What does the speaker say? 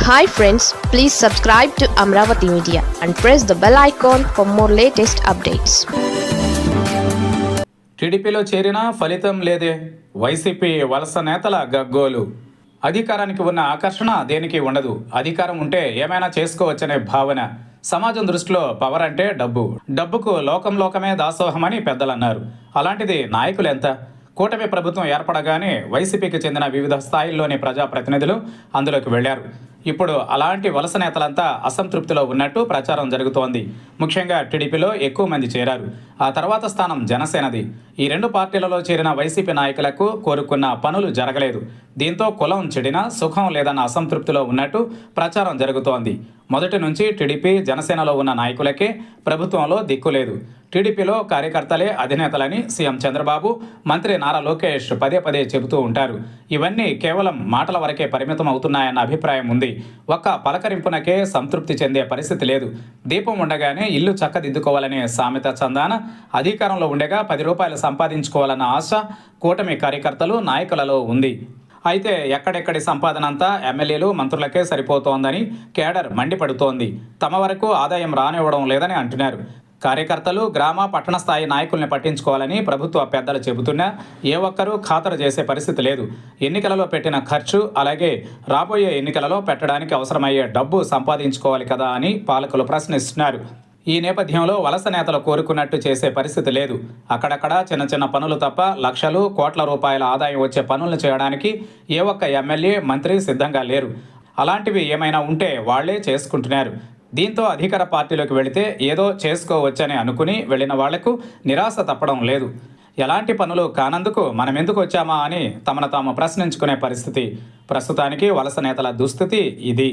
Hi friends, please subscribe to Amravati Media and press the bell icon for more latest updates. టీడీపీలో చేరినా ఫలితం లేదే. YCP వలస నేతల గగ్గోలు. అధికారానికి ఉన్న ఆకర్షణ దేనికి ఉండదు. అధికారం ఉంటే ఏమైనా చేసుకోవచ్చనే భావన. సమాజం దృష్టిలో పవర్ అంటే డబ్బు. డబ్బుకు లోకమే దాసోహమని పెద్దలు అన్నారు. అలాంటిది నాయకులు ఎంత? కూటమి ప్రభుత్వం ఏర్పడగానే వైసీపీకి చెందిన వివిధ స్థాయిల్లోని ప్రజాప్రతినిధులు అందులోకి వెళ్లారు. ఇప్పుడు అలాంటి వలస నేతలంతా అసంతృప్తిలో ఉన్నట్టు ప్రచారం జరుగుతోంది. ముఖ్యంగా టీడీపీలో ఎక్కువ మంది చేరారు. ఆ తర్వాత స్థానం జనసేనది. ఈ రెండు పార్టీలలో చేరిన వైసీపీ నాయకులకు కోరుకున్న పనులు జరగలేదు. దీంతో కులం చెడినా సుఖం లేదన్న అసంతృప్తిలో ఉన్నట్టు ప్రచారం జరుగుతోంది. మొదటి నుంచి టీడీపీ జనసేనలో ఉన్న నాయకులకే ప్రభుత్వంలో దిక్కులేదు. టీడీపీలో కార్యకర్తలే అధినేతలని సీఎం చంద్రబాబు, మంత్రి నారా లోకేష్ పదే చెబుతూ ఉంటారు. ఇవన్నీ కేవలం మాటల వరకే పరిమితం అవుతున్నాయన్న అభిప్రాయం ఉంది. ఒక్క పలకరింపునకే సంతృప్తి చెందే పరిస్థితి లేదు. దీపం ఉండగానే ఇల్లు చక్కదిద్దుకోవాలనే సామెత చందాన అధికారంలో ఉండగా 10 రూపాయలు సంపాదించుకోవాలన్న ఆశ కూటమి కార్యకర్తలు నాయకులలో ఉంది. అయితే ఎక్కడెక్కడి సంపాదన అంతా ఎమ్మెల్యేలు మంత్రులకే సరిపోతోందని కేడర్ మండిపడుతోంది. తమ వరకు ఆదాయం రానివ్వడం లేదని అంటున్నారు. కార్యకర్తలు గ్రామ పట్టణ స్థాయి నాయకుల్ని పట్టించుకోవాలని ప్రభుత్వ పెద్దలు చెబుతున్నా ఏ ఒక్కరూ ఖాతరు చేసే పరిస్థితి లేదు. ఎన్నికలలో పెట్టిన ఖర్చు, అలాగే రాబోయే ఎన్నికలలో పెట్టడానికి అవసరమయ్యే డబ్బు సంపాదించుకోవాలి కదా అని పాలకులు ప్రశ్నిస్తున్నారు. ఈ నేపథ్యంలో వలస నేతలు కోరుకున్నట్టు చేసే పరిస్థితి లేదు. అక్కడక్కడ చిన్న పనులు తప్ప లక్షలు కోట్ల రూపాయల ఆదాయం వచ్చే పనులను చేయడానికి ఏ ఒక్క ఎమ్మెల్యే మంత్రి సిద్ధంగా లేరు. అలాంటివి ఏమైనా ఉంటే వాళ్లే చేసుకుంటున్నారు. దీంతో అధికార పార్టీలోకి వెళితే ఏదో చేసుకోవచ్చని అనుకుని వెళ్ళిన వాళ్లకు నిరాశ తప్పడం లేదు. ఎలాంటి పనులు కానందుకు మనమెందుకు వచ్చామా అని తమను తాము ప్రశ్నించుకునే పరిస్థితి. ప్రస్తుతానికి వలస నేతల దుస్థితి ఇది.